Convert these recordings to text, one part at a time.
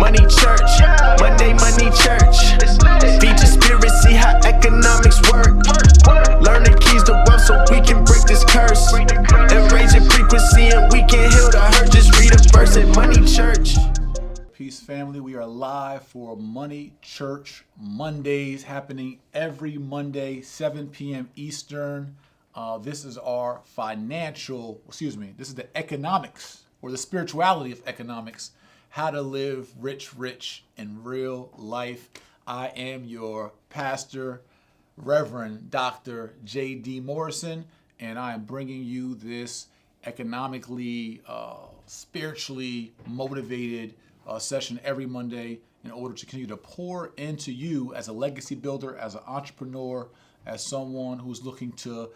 money church. Monday money church. Feed your spirit, see how economics work. Learn the keys to wealth so we can break this curse. And raise your frequency and we can heal the hurt. Just read a verse at Money Church. Peace, family. We are live for Money Church Mondays, happening every Monday, 7 p.m. Eastern. This is our this is the economics or the spirituality of economics, how to live rich in real life. I am your pastor, Reverend Dr. J.D. Morrison, and I am bringing you this economically, spiritually motivated session every Monday in order to continue to pour into you as a legacy builder, as an entrepreneur, as someone who's looking to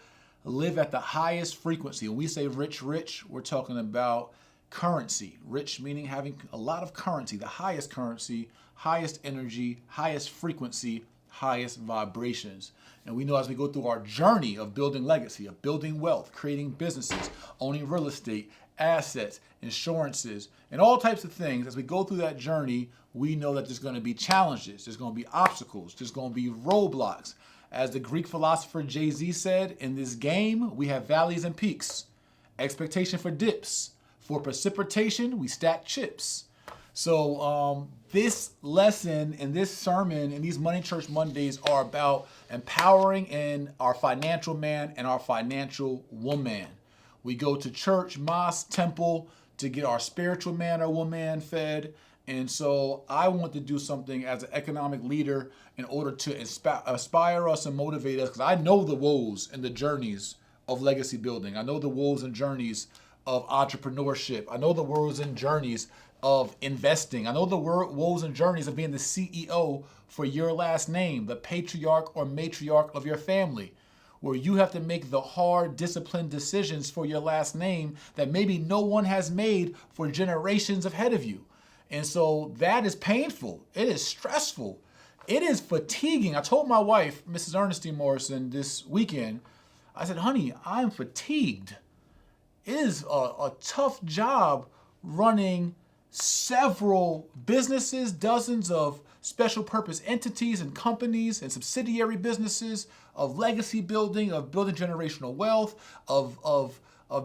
live at the highest frequency. When we say rich, we're talking about currency. Rich meaning having a lot of currency, the highest currency, highest energy, highest frequency, highest vibrations. And we know as we go through our journey of building legacy, of building wealth, creating businesses, owning real estate, assets, insurances, and all types of things, as we go through that journey, we know that there's going to be challenges, there's going to be obstacles, there's going to be roadblocks. As the Greek philosopher Jay-Z said, in this game, we have valleys and peaks. Expectation for dips. For precipitation, we stack chips. So this lesson and this sermon and these Money Church Mondays are about empowering in our financial man and our financial woman. We go to church, mosque, temple to get our spiritual man or woman fed. And so I want to do something as an economic leader in order to inspire us and motivate us, because I know the woes and the journeys of legacy building. I know the woes and journeys of entrepreneurship. I know the woes and journeys of investing. I know the woes and journeys of being the CEO for your last name, the patriarch or matriarch of your family, where you have to make the hard, disciplined decisions for your last name that maybe no one has made for generations ahead of you. And so that is painful. It is stressful. It is fatiguing. I told my wife, Mrs. Ernestine Morrison, this weekend, I said, honey, I'm fatigued. It is a tough job running several businesses, dozens of special purpose entities and companies and subsidiary businesses, of legacy building, of building generational wealth, of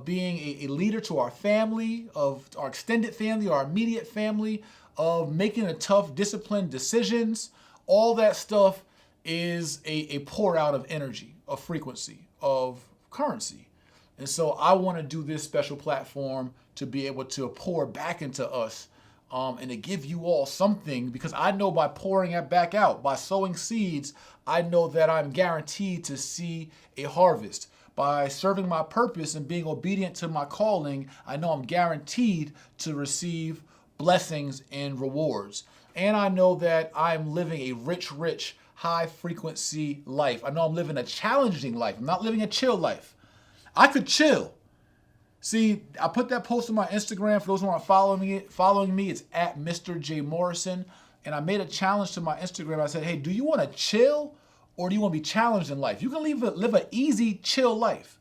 being a leader to our family, of our extended family, our immediate family, of making a tough, disciplined decisions. All that stuff is a pour out of energy, of frequency, of currency. And so I want to do this special platform to be able to pour back into us and to give you all something, because I know by pouring it back out, by sowing seeds, I know that I'm guaranteed to see a harvest. By serving my purpose and being obedient to my calling, I know I'm guaranteed to receive blessings and rewards. And I know that I'm living a rich, high frequency life. I know I'm living a challenging life. I'm not living a chill life. I could chill. See, I put that post on my Instagram. For those who aren't following me, it's at Mr. J Morrison. And I made a challenge to my Instagram. I said, hey, do you want to chill or do you want to be challenged in life? You can live an easy, chill life,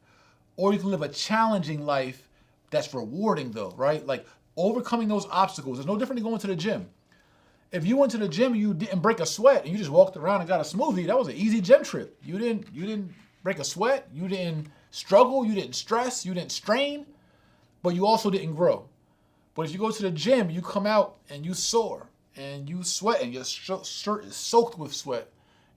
or you can live a challenging life that's rewarding though, right? Like overcoming those obstacles. It's no different than going to the gym. If you went to the gym and you didn't break a sweat and you just walked around and got a smoothie, that was an easy gym trip. You didn't break a sweat. You didn't struggle. You didn't stress. You didn't strain, but you also didn't grow. But if you go to the gym, you come out and you sore and you sweat and your shirt is soaked with sweat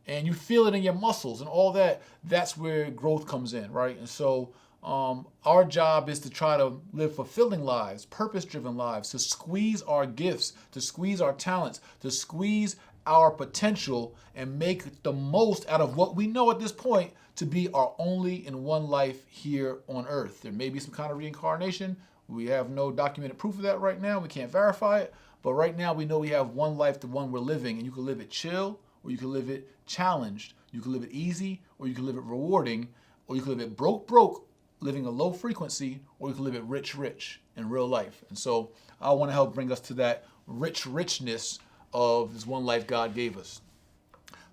and you feel it in your muscles and all that. That's where growth comes in, right? And so our job is to try to live fulfilling lives, purpose-driven lives, to squeeze our gifts, to squeeze our talents, to squeeze our potential and make the most out of what we know at this point to be our only in one life here on earth. There may be some kind of reincarnation. We have no documented proof of that right now. We can't verify it. But right now we know we have one life, the one we're living, and you can live it chill or you can live it challenged. You can live it easy or you can live it rewarding, or you can live it broke, living a low frequency, or you can live it rich in real life. And so I want to help bring us to that richness of this one life God gave us.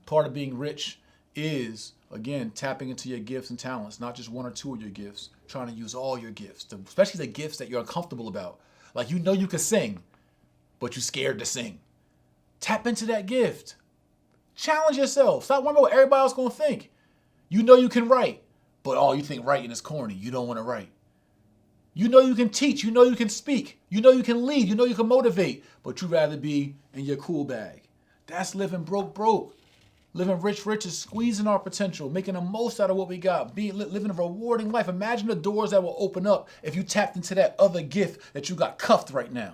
Part of being rich is, again, tapping into your gifts and talents, not just one or two of your gifts, trying to use all your gifts, especially the gifts that you're uncomfortable about. Like, you know you can sing, but you're scared to sing. Tap into that gift. Challenge yourself. Stop wondering what everybody else going to think. You know you can write, but you think writing is corny. You don't want to write. You know you can teach. You know you can speak. You know you can lead. You know you can motivate, but you'd rather be in your cool bag. That's living broke. Living rich is squeezing our potential, making the most out of what we got, living a rewarding life. Imagine the doors that will open up if you tapped into that other gift that you got cuffed right now.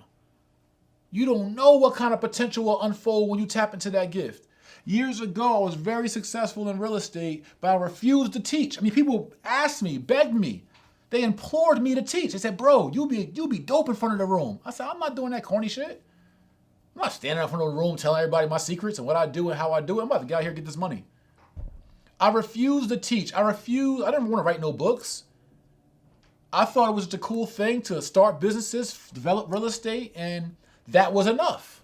You don't know what kind of potential will unfold when you tap into that gift. Years ago, I was very successful in real estate, but I refused to teach. I mean, people asked me, begged me. They implored me to teach. They said, bro, you'll be dope in front of the room. I said, I'm not doing that corny shit. I'm not standing up in front of the room telling everybody my secrets and what I do and how I do it. I'm about to get out here and get this money. I refused to teach. I didn't want to write no books. I thought it was just a cool thing to start businesses, develop real estate, and that was enough.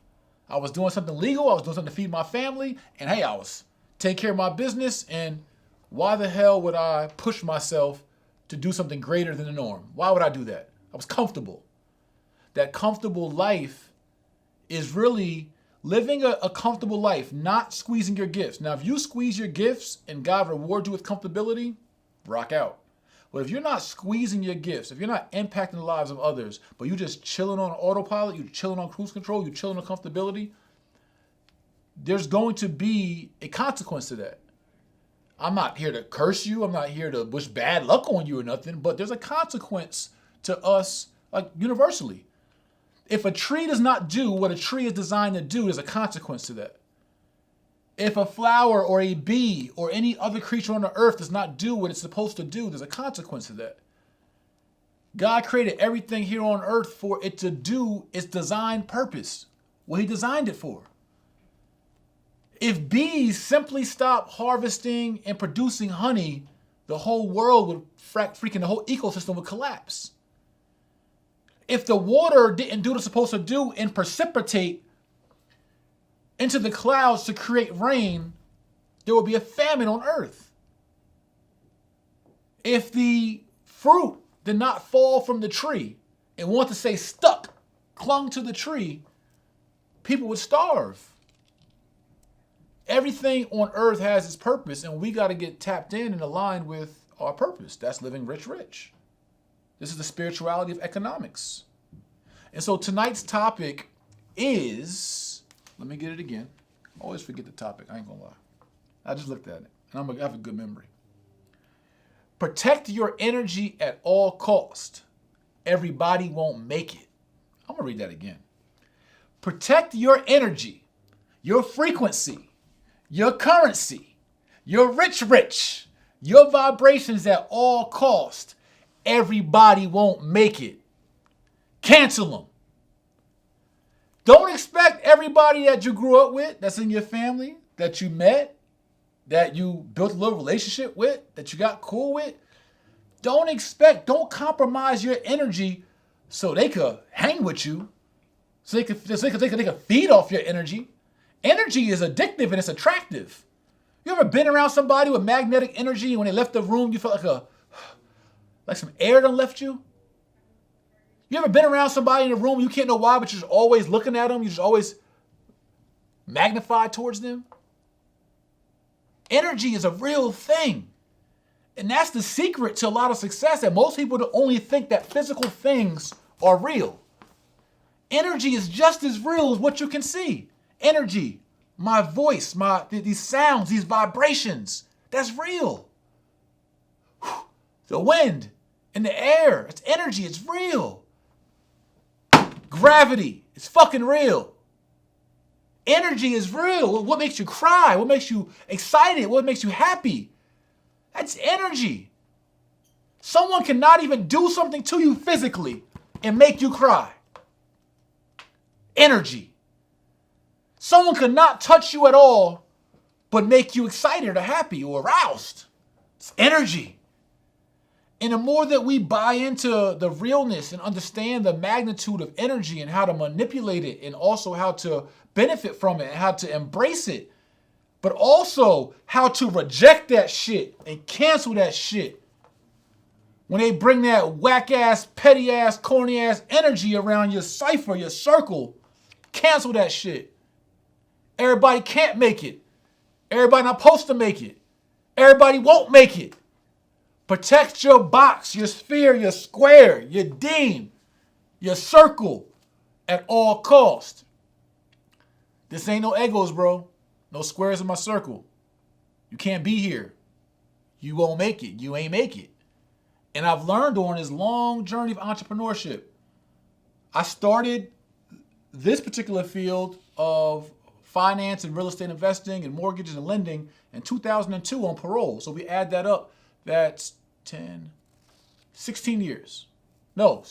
I was doing something legal. I was doing something to feed my family. And hey, I was taking care of my business. And why the hell would I push myself to do something greater than the norm? Why would I do that? I was comfortable. That comfortable life is really living a comfortable life, not squeezing your gifts. Now, if you squeeze your gifts and God rewards you with comfortability, rock out. But if you're not squeezing your gifts, if you're not impacting the lives of others, but you're just chilling on autopilot, you're chilling on cruise control, you're chilling on comfortability, there's going to be a consequence to that. I'm not here to curse you. I'm not here to wish bad luck on you or nothing, but there's a consequence to us, like universally. If a tree does not do what a tree is designed to do, there's a consequence to that. If a flower or a bee or any other creature on the earth does not do what it's supposed to do, there's a consequence to that. God created everything here on earth for it to do its designed purpose, what he designed it for. If bees simply stop harvesting and producing honey, the whole world would the whole ecosystem would collapse. If the water didn't do what it's supposed to do and precipitate into the clouds to create rain, there will be a famine on earth. If the fruit did not fall from the tree and want to stay stuck, clung to the tree, people would starve. Everything on earth has its purpose, and we got to get tapped in and aligned with our purpose. That's living rich. This is the spirituality of economics. And so tonight's topic is, let me get it again. I always forget the topic. I ain't gonna lie. I just looked at it, and I have a good memory. Protect your energy at all cost. Everybody won't make it. I'm gonna read that again. Protect your energy, your frequency, your currency, your rich, your vibrations at all cost. Everybody won't make it. Cancel them. Don't expect everybody that you grew up with, that's in your family, that you met, that you built a little relationship with, that you got cool with. Don't compromise your energy so they could hang with you, so they could feed off your energy. Energy is addictive and it's attractive. You ever been around somebody with magnetic energy and when they left the room, you felt like some air done left you? You ever been around somebody in a room, you can't know why, but you're just always looking at them, you're just always magnified towards them? Energy is a real thing. And that's the secret to a lot of success, that most people only think that physical things are real. Energy is just as real as what you can see. Energy, my voice, these sounds, these vibrations, that's real. The wind and the air, it's energy, it's real. Gravity, it's fucking real. Energy is real. What makes you cry? What makes you excited? What makes you happy? That's energy. Someone cannot even do something to you physically and make you cry. Energy. Someone could not touch you at all but make you excited or happy or aroused. It's energy. And the more that we buy into the realness and understand the magnitude of energy and how to manipulate it and also how to benefit from it and how to embrace it, but also how to reject that shit and cancel that shit. When they bring that whack-ass, petty-ass, corny-ass energy around your cipher, your circle, cancel that shit. Everybody can't make it. Everybody not supposed to make it. Everybody won't make it. Protect your box, your sphere, your square, your dime, your circle at all cost. This ain't no egos, bro. No squares in my circle. You can't be here. You won't make it. You ain't make it. And I've learned during this long journey of entrepreneurship. I started this particular field of finance and real estate investing and mortgages and lending in 2002 on parole. So we add that up. That's 16 years. No,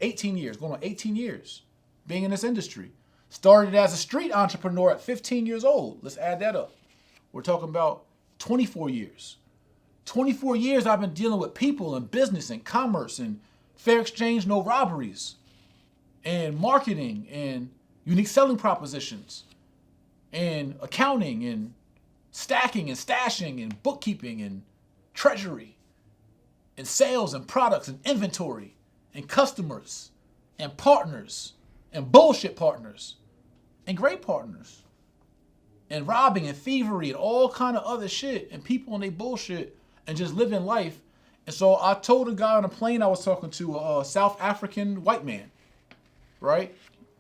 18 years. Going on 18 years being in this industry. Started as a street entrepreneur at 15 years old. Let's add that up. We're talking about 24 years. 24 years I've been dealing with people and business and commerce and fair exchange, no robberies, and marketing and unique selling propositions and accounting and stacking and stashing and bookkeeping and treasury and sales and products and inventory and customers and partners and bullshit partners and great partners and robbing and thievery and all kind of other shit and people and they bullshit and just living life. And so I told a guy on a plane I was talking to, a South African white man, right?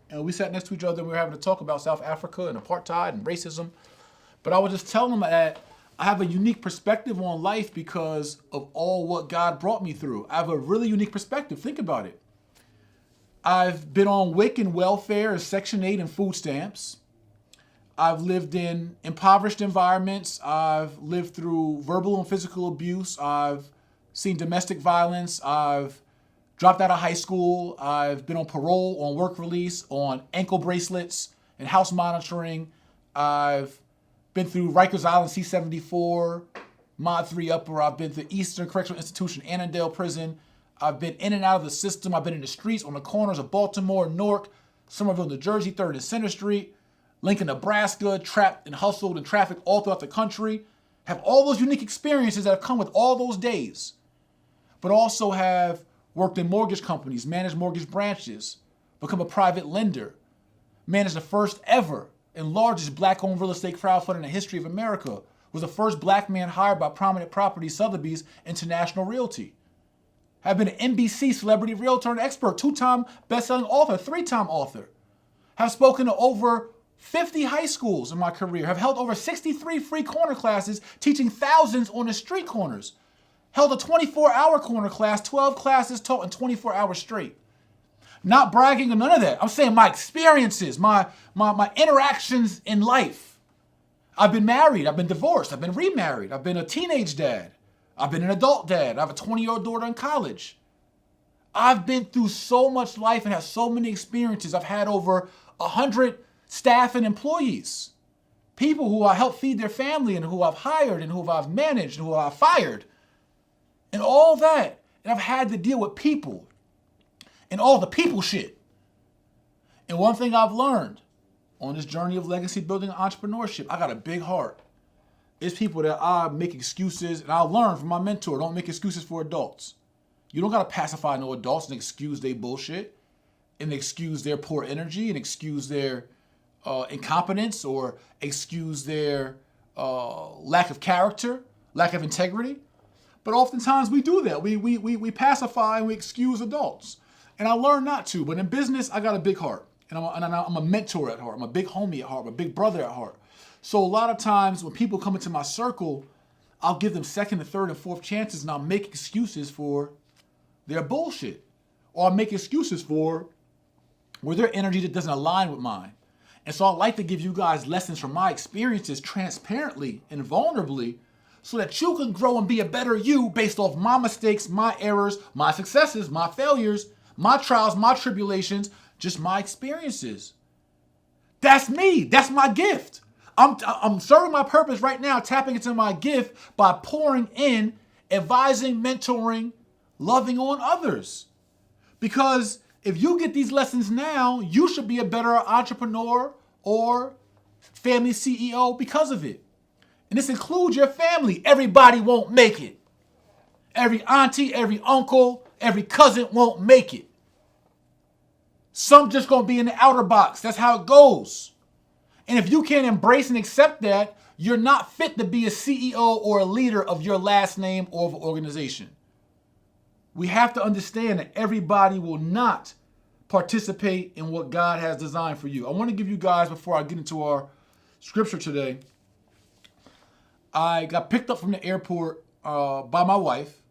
And we sat next to each other and we were having to talk about South Africa and apartheid and racism. But I was just telling him that I have a unique perspective on life because of all what God brought me through. I have a really unique perspective. Think about it. I've been on WIC and welfare and Section 8 and food stamps. I've lived in impoverished environments. I've lived through verbal and physical abuse. I've seen domestic violence. I've dropped out of high school. I've been on parole, on work release, on ankle bracelets and house monitoring. I've been through Rikers Island C-74, Mod 3 Upper. I've been to Eastern Correctional Institution, Annandale Prison. I've been in and out of the system. I've been in the streets, on the corners of Baltimore, Newark, Somerville, New Jersey, 3rd and Center Street, Lincoln, Nebraska, trapped and hustled in traffic all throughout the country. Have all those unique experiences that have come with all those days. But also have worked in mortgage companies, managed mortgage branches, become a private lender, managed the first ever and largest black-owned real estate crowdfunding in the history of America, was the first black man hired by Prominent Property Sotheby's International Realty. Have been an NBC celebrity realtor and expert, 2-time best-selling author, 3-time author. Have spoken to over 50 high schools in my career. Have held over 63 free corner classes, teaching thousands on the street corners. Held a 24-hour corner class, 12 classes taught in 24 hours straight. Not bragging or none of that. I'm saying my experiences, my interactions in life. I've been married. I've been divorced. I've been remarried. I've been a teenage dad. I've been an adult dad. I have a 20-year-old daughter in college. I've been through so much life and have so many experiences. I've had over 100 staff and employees. People who I helped feed their family and who I've hired and who I've managed and who I've fired. And all that. And I've had to deal with people. And all the people shit. And one thing I've learned on this journey of legacy building and entrepreneurship, I got a big heart. It's people that I make excuses, and I learned from my mentor, don't make excuses for adults. You don't got to pacify no adults and excuse their bullshit, and excuse their poor energy, and excuse their incompetence, or excuse their lack of character, lack of integrity. But oftentimes we do that. We pacify and we excuse adults. And I learned not to. But in business, I got a big heart. And I'm a mentor at heart. I'm a big homie at heart. I'm a big brother at heart. So a lot of times when people come into my circle, I'll give them second and third and fourth chances, and I'll make excuses for their bullshit. Or I'll make excuses for where their energy that doesn't align with mine. And so I'd like to give you guys lessons from my experiences transparently and vulnerably so that you can grow and be a better you based off my mistakes, my errors, my successes, my failures, my trials, my tribulations, just my experiences. That's me. That's my gift. I'm serving my purpose right now, tapping into my gift by pouring in, advising, mentoring, loving on others. Because if you get these lessons now, you should be a better entrepreneur or family CEO because of it. And this includes your family. Everybody won't make it. Every auntie, every uncle, every cousin won't make it. Some just gonna be in the outer box. That's how it goes. And if you can't embrace and accept that, you're not fit to be a CEO or a leader of your last name or of an organization. We have to understand that everybody will not participate in what God has designed for you. I want to give you guys, before I get into our scripture today, I got picked up from the airport by my wife,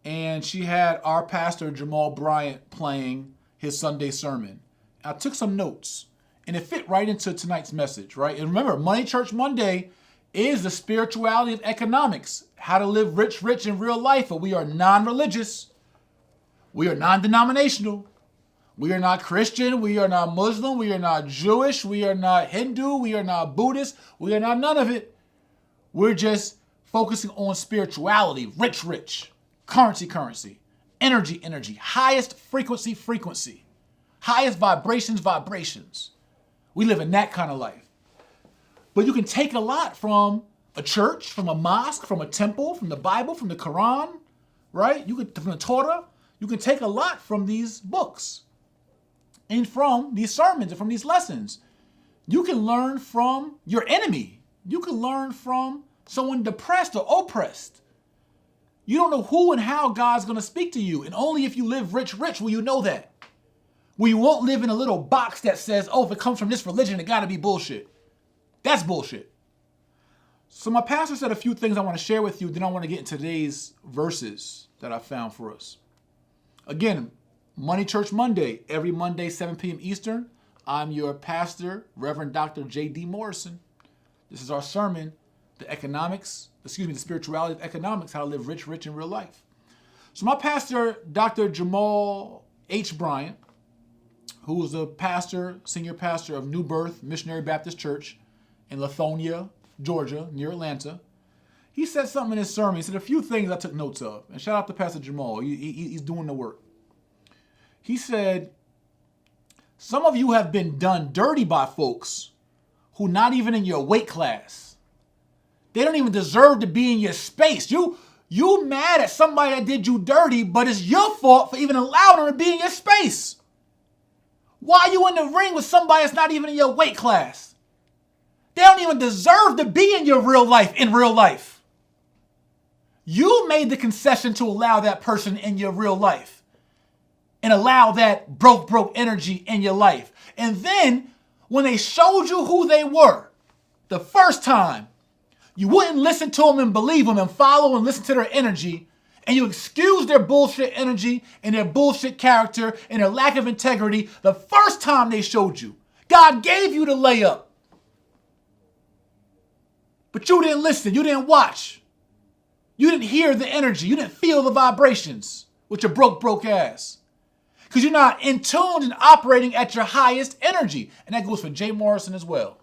and she had our pastor, Jamal Bryant, playing his Sunday sermon. I took some notes, and it fit right into tonight's message, right? And remember, Money Church Monday is the spirituality of economics, how to live rich in real life, but we are non-religious. We are non-denominational. We are not Christian. We are not Muslim. We are not Jewish. We are not Hindu. We are not Buddhist. We are not none of it. We're just focusing on spirituality, rich, currency, energy, highest frequency, highest vibrations. We live in that kind of life. But you can take a lot from a church, from a mosque, from a temple, from the Bible, from the Quran, right? From the Torah. You can take a lot from these books and from these sermons and from these lessons. You can learn from your enemy. You can learn from someone depressed or oppressed. You don't know who and how God's going to speak to you. And only if you live rich will you know that. Where you won't live in a little box that says, oh, if it comes from this religion, it got to be bullshit. That's bullshit. So my pastor said a few things I want to share with you. Then I want to get into today's verses that I found for us. Again, Money Church Monday, every Monday, 7 p.m. Eastern. I'm your pastor, Reverend Dr. J.D. Morrison. This is our sermon, the spirituality of economics, how to live rich in real life. So my pastor, Dr. Jamal H. Bryant, who is a senior pastor of New Birth Missionary Baptist Church in Lithonia, Georgia, near Atlanta, he said something in his sermon. He said a few things I took notes of. And shout out to Pastor Jamal. He's doing the work. He said, some of you have been done dirty by folks who not even in your weight class. They don't even deserve to be in your space. You mad at somebody that did you dirty, but it's your fault for even allowing them to be in your space. Why are you in the ring with somebody that's not even in your weight class? They don't even deserve to be in your real life. You made the concession to allow that person in your real life and allow that broke energy in your life. And then when they showed you who they were the first time, you wouldn't listen to them and believe them and follow and listen to their energy, and you excuse their bullshit energy and their bullshit character and their lack of integrity the first time they showed you. God gave you the layup. But you didn't listen. You didn't watch. You didn't hear the energy. You didn't feel the vibrations with your broke ass. Because you're not in tune and operating at your highest energy. And that goes for Jay Morrison as well.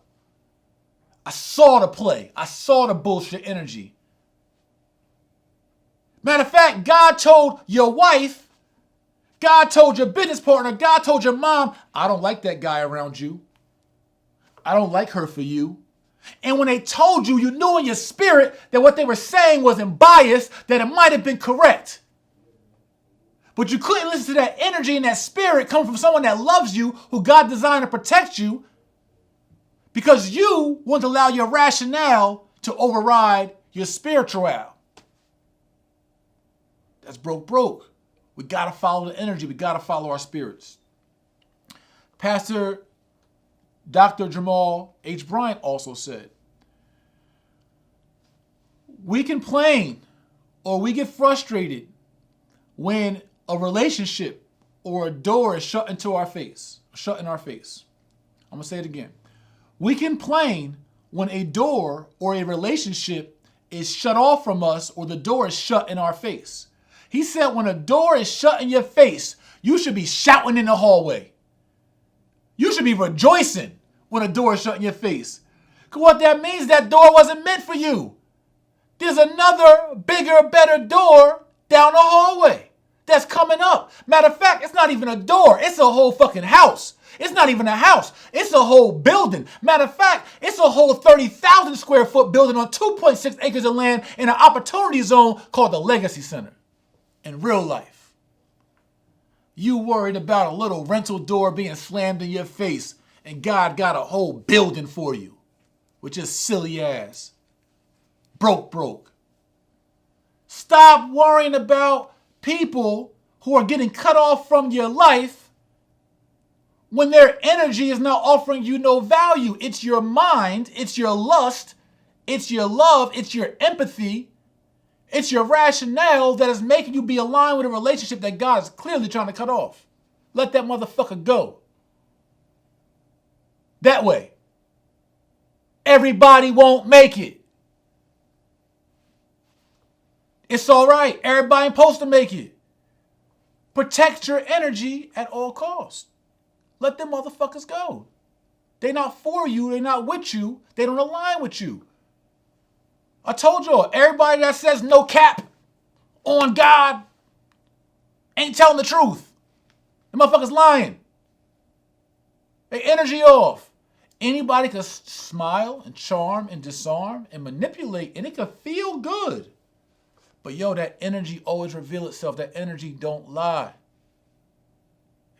I saw the play. I saw the bullshit energy. Matter of fact, God told your wife, God told your business partner, God told your mom, I don't like that guy around you. I don't like her for you. And when they told you, you knew in your spirit that what they were saying wasn't biased, that it might have been correct. But you couldn't listen to that energy and that spirit coming from someone that loves you, who God designed to protect you, because you want to allow your rationale to override your spiritual. That's broke. We got to follow the energy. We got to follow our spirits. Pastor Dr. Jamal H. Bryant also said, we complain or we get frustrated when a relationship or a door is shut in our face. I'm going to say it again. We complain when a door or a relationship is shut off from us or the door is shut in our face. He said when a door is shut in your face, you should be shouting in the hallway. You should be rejoicing when a door is shut in your face. Because what that means, that door wasn't meant for you. There's another bigger, better door down the hallway that's coming up. Matter of fact, it's not even a door. It's a whole fucking house. It's not even a house. It's a whole building. Matter of fact, it's a whole 30,000 square foot building on 2.6 acres of land in an opportunity zone called the Legacy Center. In real life, you worried about a little rental door being slammed in your face and God got a whole building for you with just silly ass. Broke. Stop worrying about people who are getting cut off from your life when their energy is not offering you no value. It's your mind, it's your lust, it's your love, it's your empathy, it's your rationale that is making you be aligned with a relationship that God is clearly trying to cut off. Let that motherfucker go. That way, everybody won't make it. It's all right. Everybody ain't supposed to make it. Protect your energy at all costs. Let them motherfuckers go. They're not for you. They're not with you. They don't align with you. I told y'all, everybody that says no cap on God ain't telling the truth. The motherfuckers lying. Their energy off. Anybody can smile and charm and disarm and manipulate, and it can feel good. But yo, that energy always reveals itself. That energy don't lie.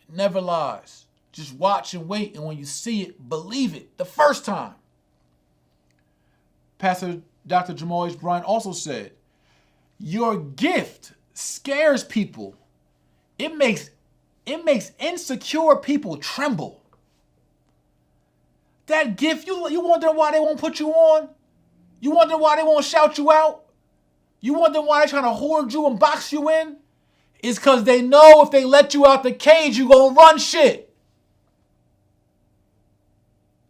It never lies. Just watch and wait, and when you see it, believe it the first time. Pastor Dr. Jamal H. Bryant also said, your gift scares people. It makes insecure people tremble. That gift, you wonder why they won't put you on? You wonder why they won't shout you out? You wonder why they're trying to hoard you and box you in? It's because they know if they let you out the cage, you're going to run shit.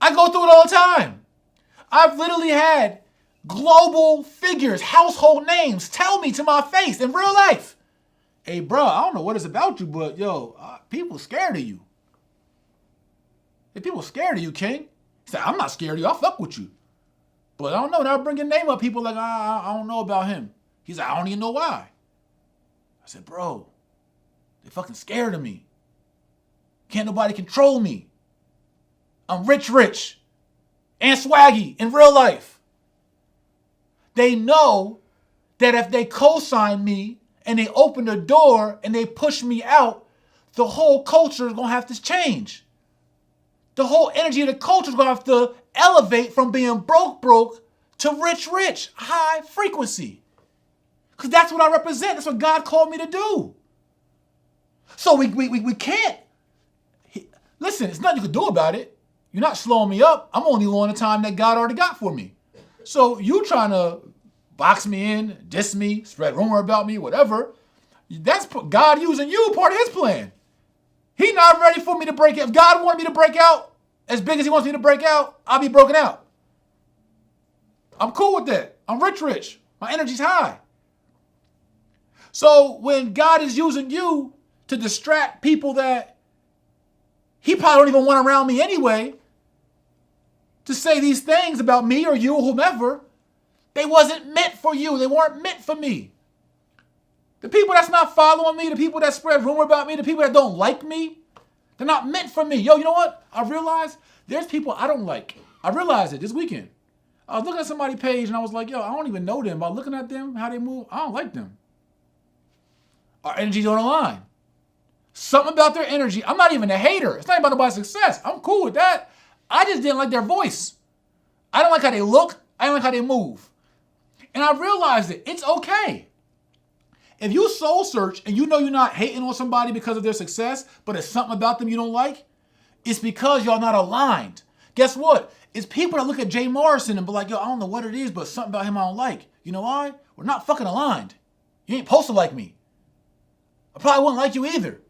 I go through it all the time. I've literally had global figures, household names, tell me to my face in real life, hey, bro, I don't know what it's about you, but yo, people scared of you. If people scared of you, King. He said, I'm not scared of you. I'll fuck with you. But I don't know. Now I bring your name up. People like, I don't know about him. He's like, I don't even know why. I said, bro, they fucking scared of me. Can't nobody control me. I'm rich, and swaggy in real life. They know that if they co-sign me and they open the door and they push me out, the whole culture is going to have to change. The whole energy of the culture is going to have to elevate from being broke to rich, high frequency. Because that's what I represent. That's what God called me to do. So we can't. Listen, there's nothing you can do about it. You're not slowing me up. I'm only on the time that God already got for me. So you trying to box me in, diss me, spread rumor about me, whatever. That's God using you, part of his plan. He's not ready for me to break out. If God wanted me to break out as big as he wants me to break out, I'll be broken out. I'm cool with that. I'm rich. My energy's high. So when God is using you to distract people that he probably don't even want around me anyway, to say these things about me or you or whomever, they wasn't meant for you. They weren't meant for me. The people that's not following me, the people that spread rumor about me, the people that don't like me, they're not meant for me. Yo, you know what? I realized there's people I don't like. I realized it this weekend. I was looking at somebody's page and I was like, yo, I don't even know them. By looking at them, how they move, I don't like them. Our energies don't align. Something about their energy. I'm not even a hater. It's not about nobody's success. I'm cool with that. I just didn't like their voice. I don't like how they look. I don't like how they move. And I realized that it's okay. If you soul search and you know you're not hating on somebody because of their success, but it's something about them you don't like, it's because y'all not aligned. Guess what? It's people that look at Jay Morrison and be like, yo, I don't know what it is, but something about him I don't like. You know why? We're not fucking aligned. You ain't supposed to like me. I probably wouldn't like you either.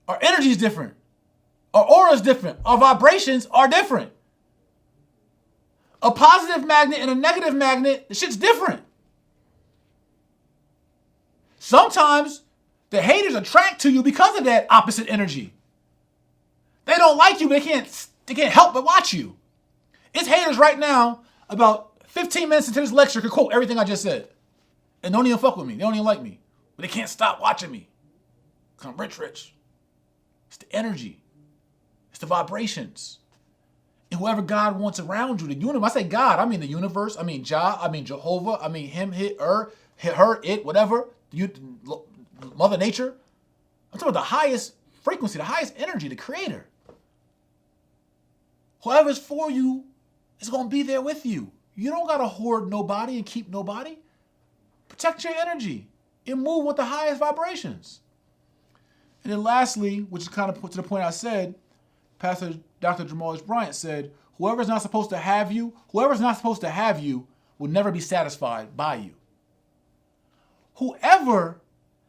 Our energy is different. Our aura is different. Our vibrations are different. A positive magnet and a negative magnet, the shit's different. Sometimes the haters attract to you because of that opposite energy. They don't like you, but they can't help but watch you. It's haters right now, about 15 minutes into this lecture, could quote everything I just said. And don't even fuck with me. They don't even like me. But they can't stop watching me. Because I'm rich. It's the energy. It's the vibrations. And whoever God wants around you, the universe. I say God, I mean the universe. I mean Jah. I mean Jehovah. I mean him, her, it, whatever. Mother Nature. I'm talking about the highest frequency, the highest energy, the creator. Whoever's for you is going to be there with you. You don't got to hoard nobody and keep nobody. Protect your energy and move with the highest vibrations. And then lastly, which is kind of to the point I said, Pastor Dr. Jamal Bryant said, whoever's not supposed to have you will never be satisfied by you. Whoever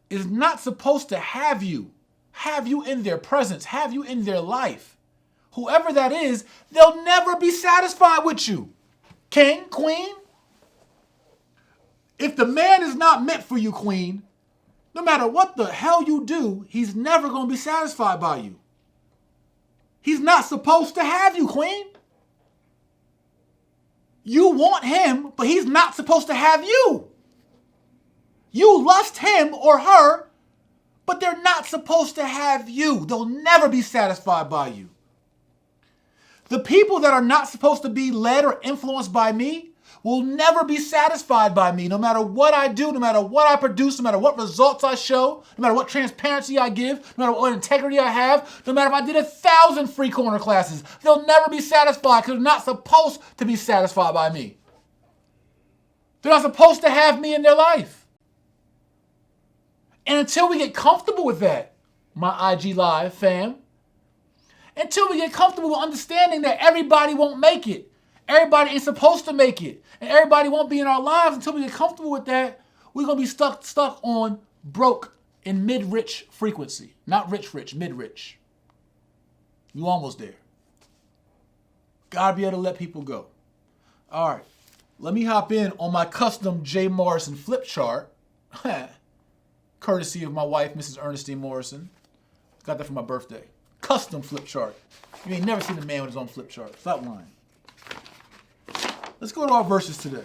is not supposed to have you in their presence, have you in their life, whoever that is, they'll never be satisfied with you. King, queen. If the man is not meant for you, queen, no matter what the hell you do, he's never going to be satisfied by you. He's not supposed to have you, queen. You want him, but he's not supposed to have you. You lust him or her, but they're not supposed to have you. They'll never be satisfied by you. The people that are not supposed to be led or influenced by me will never be satisfied by me, no matter what I do, no matter what I produce, no matter what results I show, no matter what transparency I give, no matter what integrity I have, no matter if I did 1,000 free corner classes. They'll never be satisfied because they're not supposed to be satisfied by me. They're not supposed to have me in their life. And until we get comfortable with that, my IG Live fam, until we get comfortable with understanding that everybody won't make it, everybody ain't supposed to make it, and everybody won't be in our lives, until we get comfortable with that, we're going to be stuck on broke and mid-rich frequency. Not rich, mid-rich. You almost there. Gotta be able to let people go. All right, let me hop in on my custom Jay Morrison flip chart. Courtesy of my wife, Mrs. Ernestine Morrison. Got that for my birthday. Custom flip chart. You ain't never seen a man with his own flip chart. Stop lying. Let's go to our verses today.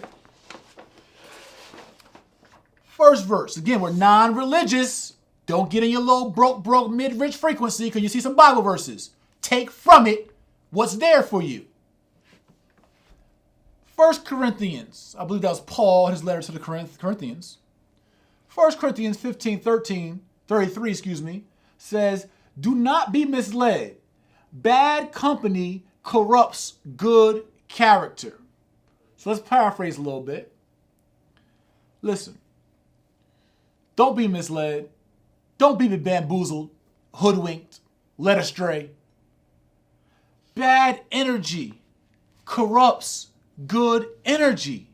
First verse. Again, we're non-religious. Don't get in your low, broke, mid-rich frequency because you see some Bible verses. Take from it what's there for you. 1 Corinthians. I believe that was Paul in his letter to the Corinthians. 1 Corinthians 33, says, do not be misled. Bad company corrupts good character. So let's paraphrase a little bit. Listen, don't be misled. Don't be bamboozled, hoodwinked, led astray. Bad energy corrupts good energy.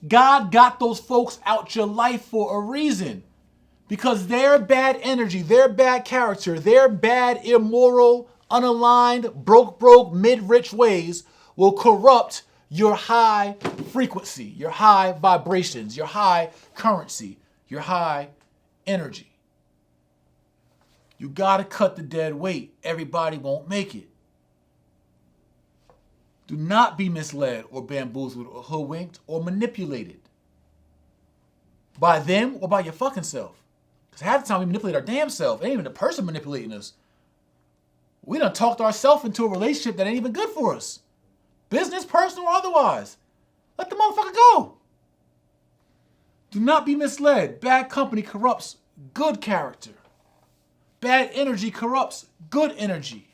God got those folks out your life for a reason. Because their bad energy, their bad character, their bad, immoral, unaligned, broke, mid-rich ways will corrupt your high frequency, your high vibrations, your high currency, your high energy. You gotta cut the dead weight. Everybody won't make it. Do not be misled or bamboozled or hoodwinked or manipulated by them or by your fucking self. Because half the time we manipulate our damn self. It ain't even the person manipulating us. We done talked ourselves into a relationship that ain't even good for us. Business, personal, or otherwise. Let the motherfucker go. Do not be misled. Bad company corrupts good character. Bad energy corrupts good energy.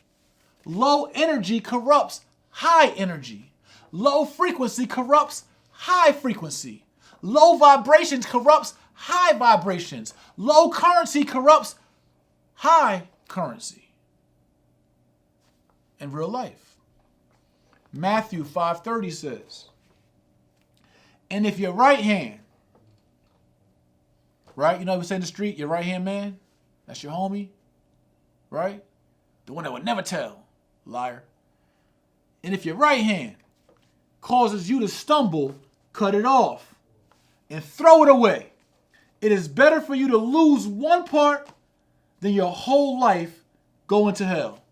Low energy corrupts high energy. Low frequency corrupts high frequency. Low vibrations corrupts high vibrations. Low currency corrupts high currency. In real life. Matthew 5:30 says, and if your right hand, right? You know what we say in the street, your right hand man, that's your homie, right? The one that would never tell, liar. And if your right hand causes you to stumble, cut it off and throw it away. It is better for you to lose one part than your whole life go into hell.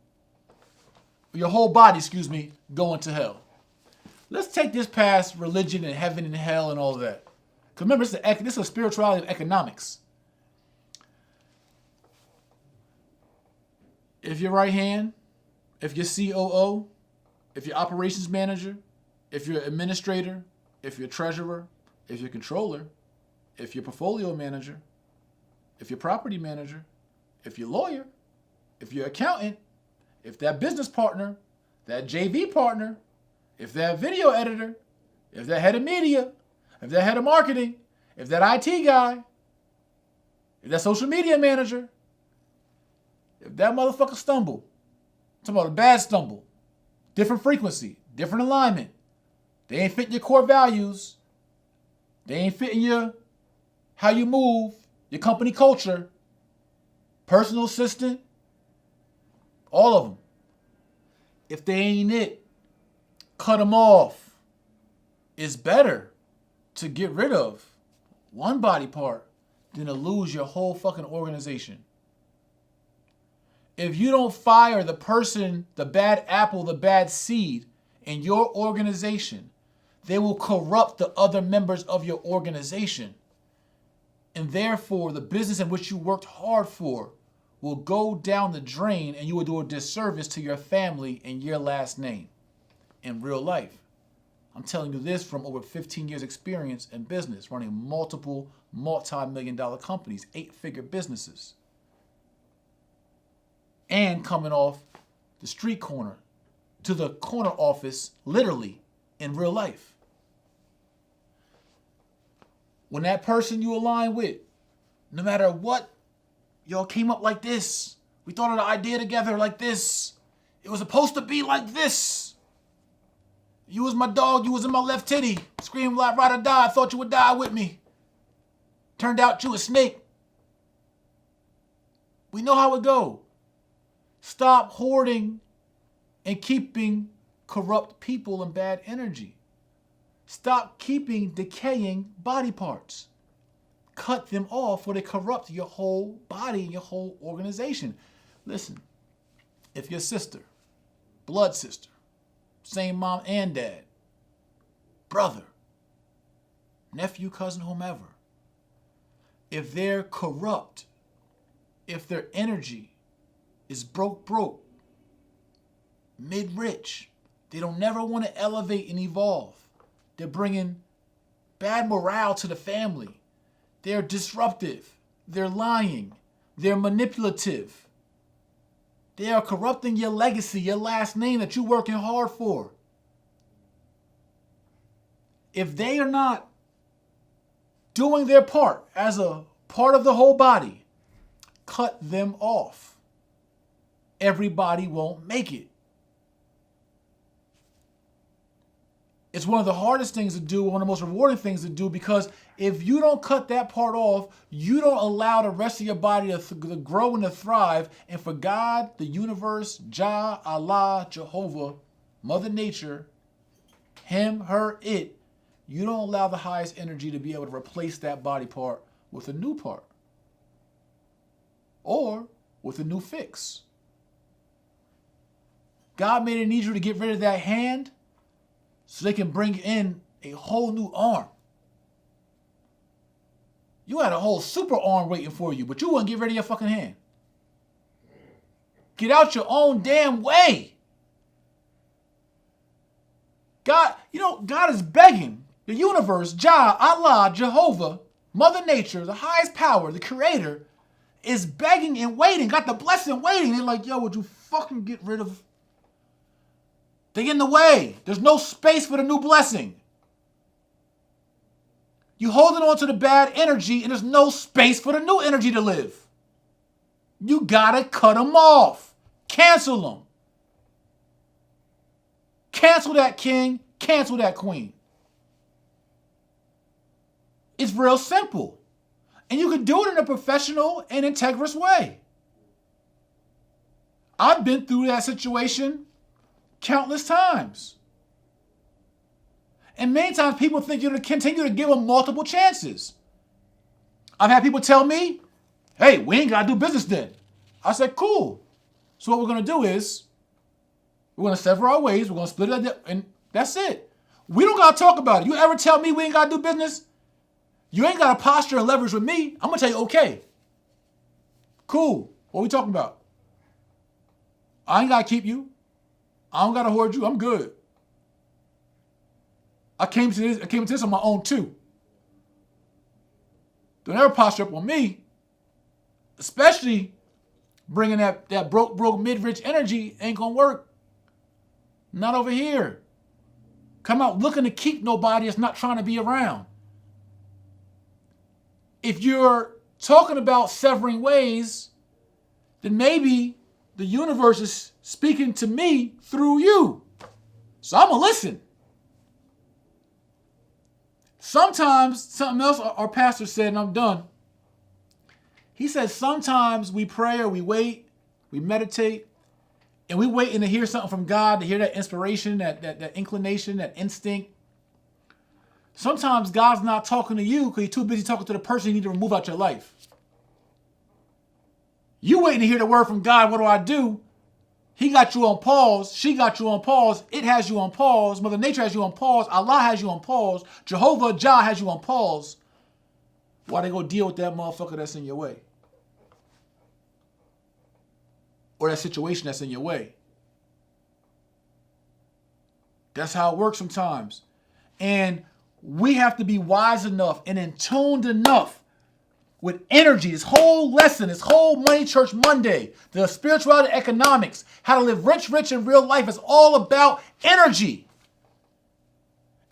Your whole body, go into hell. Let's take this past religion and heaven and hell and all that. Because remember, this is a spirituality of economics. If your right hand, if your COO, if your operations manager, if you're administrator, if you're treasurer, if you're controller, if you're portfolio manager, if you're property manager, if you're lawyer, if you're accountant, if that business partner that JV partner, if that video editor, if that head of media, if that head of marketing, if that IT guy, if that social media manager, if that motherfucker stumble, I'm talking about a bad stumble, different frequency, different alignment, they ain't fitting your core values, they ain't fitting your how you move, your company culture, personal assistant, all of them. If they ain't it, cut them off. It's better to get rid of one body part than to lose your whole fucking organization. If you don't fire the person, the bad apple, the bad seed in your organization, they will corrupt the other members of your organization. And therefore, the business in which you worked hard for will go down the drain, and you will do a disservice to your family and your last name in real life. I'm telling you this from over 15 years experience in business, running multiple multi-million-dollar companies, 8-figure businesses, and coming off the street corner to the corner office, literally, in real life. When that person you align with, no matter what, y'all came up like this. We thought of the idea together like this. It was supposed to be like this. You was my dog, you was in my left titty. Screamed like ride or die, I thought you would die with me. Turned out you a snake. We know how it go. Stop hoarding and keeping corrupt people and bad energy. Stop keeping decaying body parts. Cut them off or they corrupt your whole body and your whole organization. Listen, if your sister, blood sister, same mom and dad, brother, nephew, cousin, whomever, if they're corrupt, if their energy is broke, mid-rich, they don't never want to elevate and evolve. They're bringing bad morale to the family. They're disruptive. They're lying. They're manipulative. They are corrupting your legacy, your last name that you're working hard for. If they are not doing their part as a part of the whole body, cut them off. Everybody won't make it. It's one of the hardest things to do, one of the most rewarding things to do, because if you don't cut that part off, you don't allow the rest of your body to grow and to thrive. And for God, the universe, Jah, Allah, Jehovah, Mother Nature, him, her, it, you don't allow the highest energy to be able to replace that body part with a new part or with a new fix. God may need you to get rid of that hand so they can bring in a whole new arm. You had a whole super arm waiting for you, but you wouldn't get rid of your fucking hand. Get out your own damn way. God, God is begging the universe, Jah, Allah, Jehovah, Mother Nature, the highest power, the creator, is begging and waiting, got the blessing waiting. They're like, yo, would you fucking get rid of... They in the way. There's no space for the new blessing. You holding on to the bad energy and there's no space for the new energy to live. You gotta cut them off. Cancel them. Cancel that king. Cancel that queen. It's real simple. And you can do it in a professional and integrous way. I've been through that situation countless times. And many times people think you're going to continue to give them multiple chances. I've had people tell me, hey, we ain't got to do business then. I said, cool. So what we're going to do is we're going to sever our ways. We're going to split it, and that's it. We don't got to talk about it. You ever tell me we ain't got to do business? You ain't got to posture and leverage with me. I'm going to tell you, okay, cool. What are we talking about? I ain't got to keep you. I don't got to hoard you. I'm good. I came to this on my own too. Don't ever posture up on me, especially bringing that broke mid-rich energy ain't gonna work. Not over here. Come out looking to keep nobody that's not trying to be around. If you're talking about severing ways, then maybe the universe is speaking to me through you. So I'm going to listen. Sometimes, something else our pastor said, and I'm done. He says sometimes we pray or we wait, we meditate, and we waiting to hear something from God, to hear that inspiration, that inclination, that instinct. Sometimes God's not talking to you because he's too busy talking to the person you need to remove out your life. You waiting to hear the word from God, what do I do? He got you on pause. She got you on pause. It has you on pause. Mother Nature has you on pause. Allah has you on pause. Jehovah Jah has you on pause. Why they go deal with that motherfucker that's in your way? Or that situation that's in your way. That's how it works sometimes. And we have to be wise enough and in tuned enough with energy. This whole lesson, this whole Money Church Monday, the spirituality economics, how to live rich in real life is all about energy.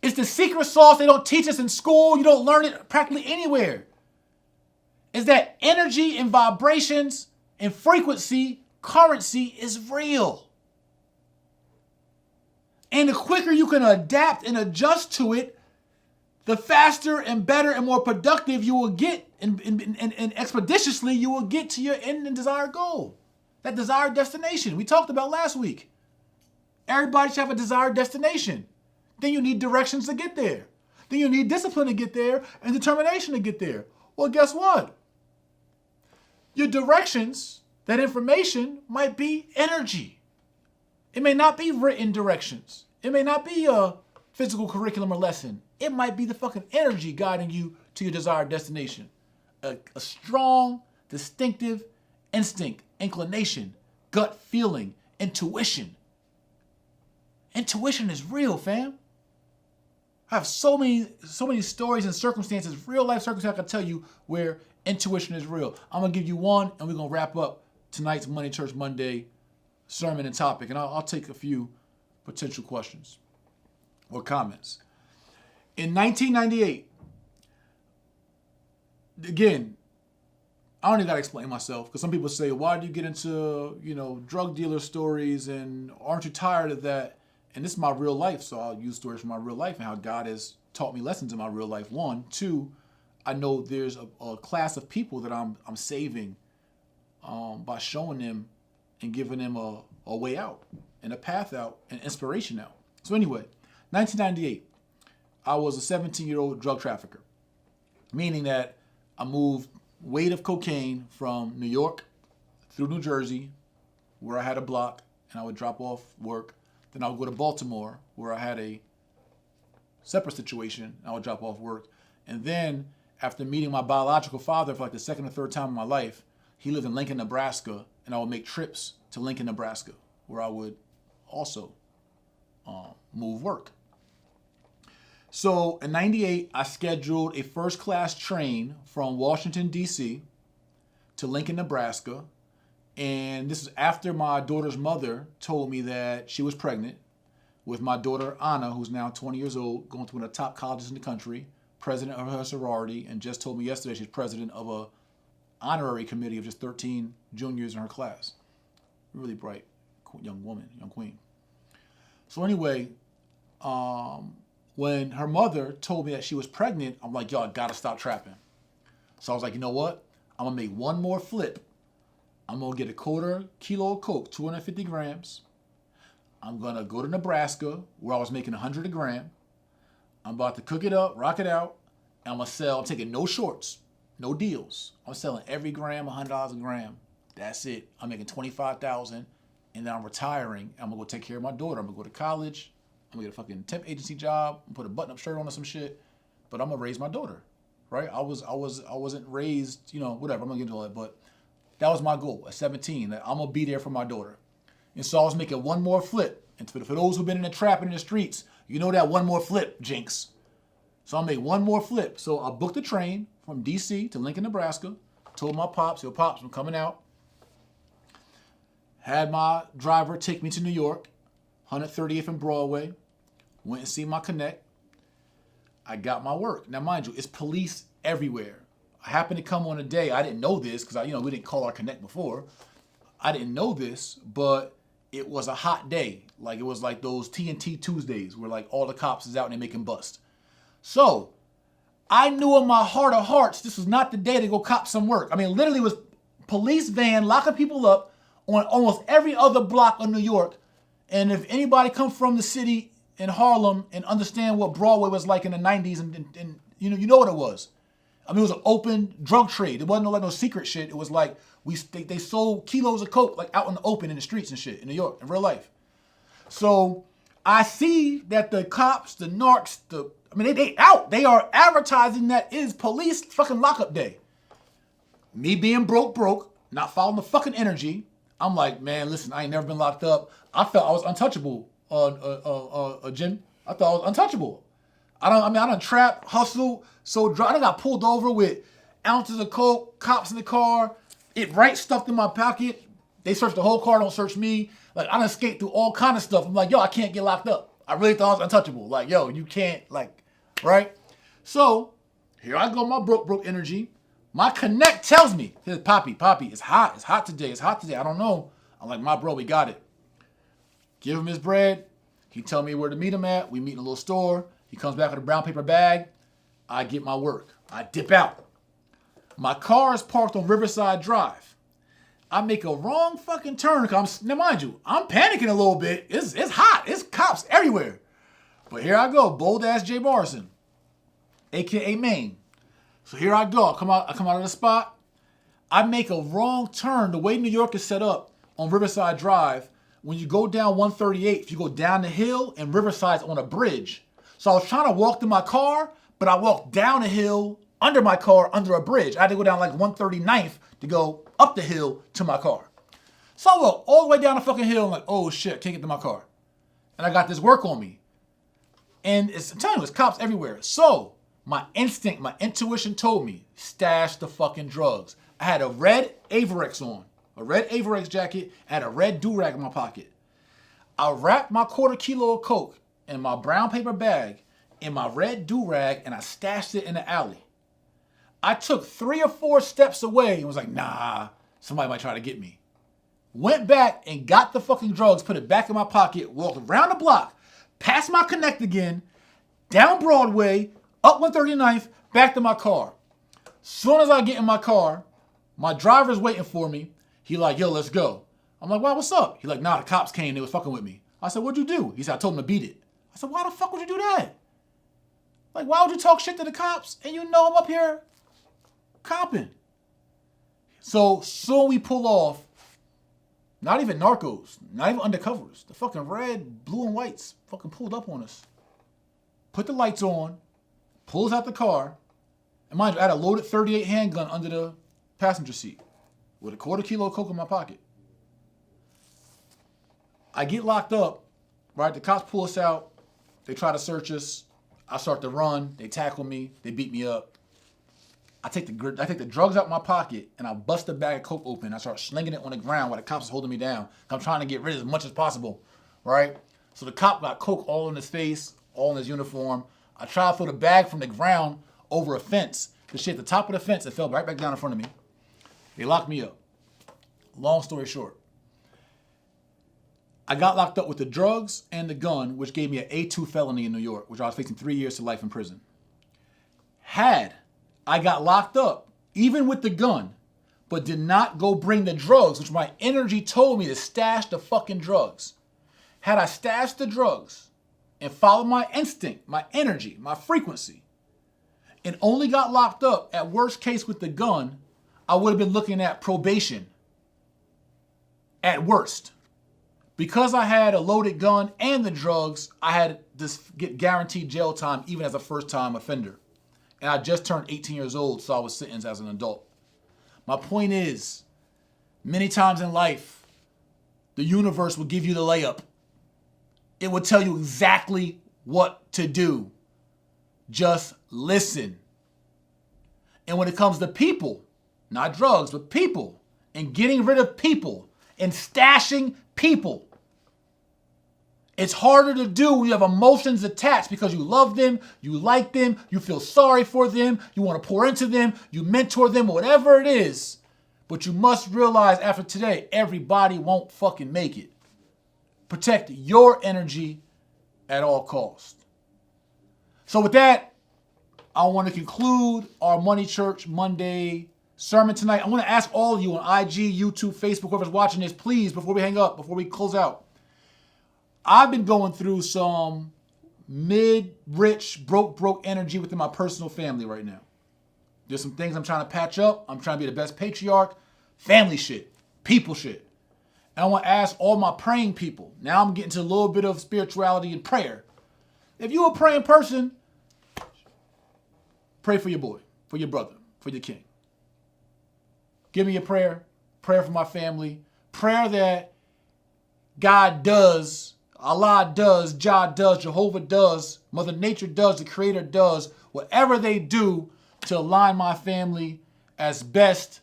It's the secret sauce they don't teach us in school. You don't learn it practically anywhere. Is that energy and vibrations and frequency, currency is real. And the quicker you can adapt and adjust to it, the faster and better and more productive you will get, and expeditiously you will get to your end and desired goal. That desired destination we talked about last week. Everybody should have a desired destination. Then you need directions to get there. Then you need discipline to get there and determination to get there. Well, guess what? Your directions, that information might be energy. It may not be written directions. It may not be a physical curriculum or lesson. It might be the fucking energy guiding you to your desired destination. A strong, distinctive instinct, inclination, gut feeling, intuition. Intuition is real, fam. I have so many stories and circumstances, real life circumstances I can tell you where intuition is real. I'm going to give you one, and we're going to wrap up tonight's Money Church Monday sermon and topic, and I'll take a few potential questions or comments. In 1998, again, I don't even got to explain myself, because some people say, why do you get into, drug dealer stories, and aren't you tired of that? And this is my real life, so I'll use stories from my real life and how God has taught me lessons in my real life. One. Two, I know there's a class of people that I'm saving by showing them and giving them a way out and a path out and inspiration out. So anyway, 1998, I was a 17-year-old drug trafficker, meaning that I moved weight of cocaine from New York through New Jersey, where I had a block, and I would drop off work. Then I would go to Baltimore, where I had a separate situation. I would drop off work. And then, after meeting my biological father for like the second or third time in my life, he lived in Lincoln, Nebraska, and I would make trips to Lincoln, Nebraska, where I would also move work. So in 98, I scheduled a first-class train from Washington, D.C. to Lincoln, Nebraska. And this is after my daughter's mother told me that she was pregnant with my daughter, Anna, who's now 20 years old, going to one of the top colleges in the country, president of her sorority, and just told me yesterday she's president of a honorary committee of just 13 juniors in her class. Really bright young woman, young queen. So anyway, when her mother told me that she was pregnant, I'm like, yo, I gotta stop trapping. So I was like, you know what? I'm gonna make one more flip. I'm going to get a quarter kilo of coke, 250 grams. I'm going to go to Nebraska, where I was making 100 a gram. I'm about to cook it up, rock it out, and I'm going to sell. I'm taking no shorts, no deals. I'm selling every gram, $100 a gram. That's it. I'm making $25,000, and then I'm retiring. I'm going to go take care of my daughter. I'm going to go to college. I'm going to get a fucking temp agency job, and put a button-up shirt on or some shit. But I'm going to raise my daughter, right? I wasn't raised, whatever. I'm going to get into all that, but that was my goal at 17, that I'm going to be there for my daughter. And so I was making one more flip. And for those who've been in the trap in the streets, you know that one more flip, jinx. So I made one more flip. So I booked a train from D.C. to Lincoln, Nebraska. Told my pops, yo, pops, I'm coming out. Had my driver take me to New York. 130th and Broadway. Went and see my connect. I got my work. Now, mind you, it's police everywhere. I happened to come on a day. I didn't know this because we didn't call our connect before. I didn't know this, but it was a hot day. Like it was like those TNT Tuesdays where like all the cops is out and they making bust. So I knew in my heart of hearts, this was not the day to go cop some work. I mean, literally it was police van locking people up on almost every other block of New York. And if anybody come from the city in Harlem and understand what Broadway was like in the 90s and you know what it was. I mean, it was an open drug trade. It wasn't like no secret shit. It was like they sold kilos of coke like out in the open in the streets and shit in New York in real life. So I see that the cops, the narcs, they out. They are advertising that is police fucking lockup day. Me being broke, not following the fucking energy. I'm like, man, listen, I ain't never been locked up. I felt I was untouchable, Jim. I thought I was untouchable. I done trap, hustle, so dry. I done got pulled over with ounces of coke, cops in the car, it right stuffed in my pocket. They searched the whole car, don't search me. Like, I done skate through all kind of stuff. I'm like, yo, I can't get locked up. I really thought I was untouchable. Like, yo, you can't, like, right? So, here I go, my broke energy. My connect tells me, here's Poppy, it's hot today. I don't know. I'm like, my bro, we got it. Give him his bread. He tell me where to meet him at. We meet in a little store. He comes back with a brown paper bag. I get my work. I dip out. My car is parked on Riverside Drive. I make a wrong fucking turn. Now, mind you, I'm panicking a little bit. It's hot. It's cops everywhere. But here I go, bold ass Jay Morrison, aka Maine. So here I go. I come out of the spot. I make a wrong turn. The way New York is set up on Riverside Drive, when you go down 138, if you go down the hill and Riverside's on a bridge. So I was trying to walk to my car, but I walked down a hill under my car under a bridge. I had to go down like 139th to go up the hill to my car. So I walked all the way down the fucking hill. I'm like, oh shit, can't get to my car. And I got this work on me. And I'm telling you, it's cops everywhere. So my instinct, my intuition told me, stash the fucking drugs. I had a red Averex on, a red Averex jacket, and a red do-rag in my pocket. I wrapped my quarter kilo of coke in my brown paper bag in my red do-rag, and I stashed it in the alley. I took 3 or 4 steps away and was like, nah, somebody might try to get me. Went back and got the fucking drugs, put it back in my pocket, walked around the block, past my connect again, down Broadway, up 139th, back to my car. Soon as I get in my car, my driver's waiting for me. He like, yo, let's go. I'm like, wow, what's up? He like, nah, the cops came, they was fucking with me. I said, what'd you do? He said, I told him to beat it. I said, why the fuck would you do that? Like, why would you talk shit to the cops and you know I'm up here copping? So soon we pull off, not even narcos, not even undercovers. The fucking red, blue, and whites fucking pulled up on us. Put the lights on, pulls out the car, and mind you, I had a loaded .38 handgun under the passenger seat with a quarter kilo of coke in my pocket. I get locked up, right? The cops pull us out. They try to search us. I start to run. They tackle me. They beat me up. I take the drugs out of my pocket and I bust the bag of coke open. I start slinging it on the ground while the cops are holding me down. I'm trying to get rid of as much as possible, right? So the cop got coke all in his face, all in his uniform. I try to throw the bag from the ground over a fence. The shit at the top of the fence, it fell right back down in front of me. They locked me up. Long story short, I got locked up with the drugs and the gun, which gave me an A2 felony in New York, which I was facing 3 years to life in prison. Had I got locked up, even with the gun, but did not go bring the drugs, which my energy told me to stash the fucking drugs. Had I stashed the drugs and followed my instinct, my energy, my frequency, and only got locked up at worst case with the gun, I would have been looking at probation at worst. Because I had a loaded gun and the drugs, I had to get guaranteed jail time even as a first-time offender. And I just turned 18 years old, so I was sentenced as an adult. My point is, many times in life, the universe will give you the layup. It will tell you exactly what to do. Just listen. And when it comes to people, not drugs, but people, and getting rid of people, and stashing people, It's harder to do when you have emotions attached because you love them, you like them, you feel sorry for them, you want to pour into them, you mentor them, whatever it is. But you must realize after today, everybody won't fucking make it. Protect your energy at all costs. So with that, I want to conclude our Money Church Monday sermon tonight. I want to ask all of you on IG, YouTube, Facebook, whoever's watching this, please, before we hang up, before we close out, I've been going through some mid-rich, broke energy within my personal family right now. There's some things I'm trying to patch up. I'm trying to be the best patriarch. Family shit. People shit. And I want to ask all my praying people. Now I'm getting to a little bit of spirituality and prayer. If you're a praying person, pray for your boy, for your brother, for your king. Give me a prayer. Prayer for my family. Prayer that God does, Allah does, Jah does, Jehovah does, Mother Nature does, the Creator does, whatever they do to align my family as best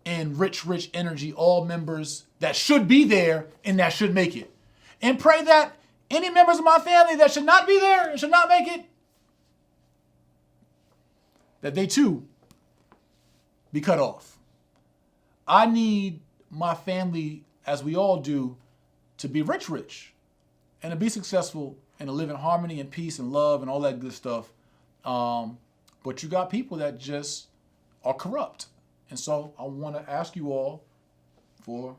in rich energy, all members that should be there and that should make it. And pray that any members of my family that should not be there and should not make it, that they too be cut off. I need my family, as we all do, to be rich, and to be successful and to live in harmony and peace and love and all that good stuff. But you got people that just are corrupt. And so I want to ask you all for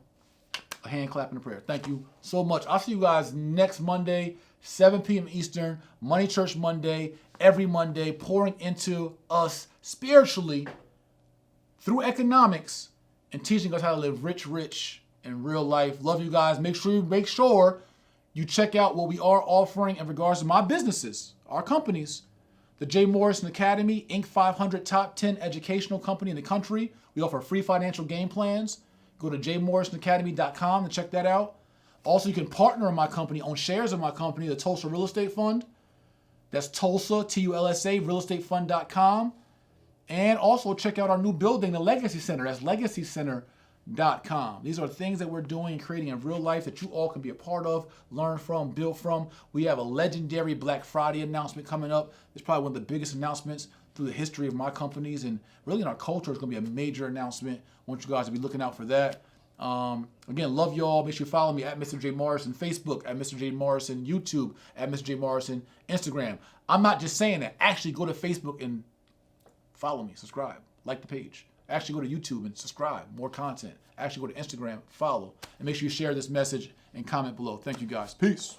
a hand clap and a prayer. Thank you so much. I'll see you guys next Monday, 7 p.m. Eastern, Money Church Monday, every Monday, pouring into us spiritually through economics and teaching us how to live rich in real life. Love you guys. Make sure you check out what we are offering in regards to my businesses, our companies. The Jay-Morrison-Academy, Inc. 500 top 10 educational company in the country. We offer free financial game plans. Go to jay-morrison-academy.com to check that out. Also, you can partner in my company, own shares in my company, the Tulsa Real Estate Fund. That's Tulsa, T-U-L-S-A, realestatefund.com. And also check out our new building, the Legacy Center. That's legacycenter.com. These are things that we're doing and creating in real life that you all can be a part of, learn from, build from. We have a legendary Black Friday announcement coming up. It's probably one of the biggest announcements through the history of my companies, and really in our culture. It's going to be a major announcement. I want you guys to be looking out for that. Again, love y'all. Make sure you follow me at Mr. J Morrison, Facebook, at Mr. J Morrison, YouTube, at Mr. J Morrison, Instagram. I'm not just saying that. Actually go to Facebook and follow me, subscribe, like the page. Actually go to YouTube and subscribe, more content. Actually go to Instagram, follow, and make sure you share this message and comment below. Thank you guys. Peace.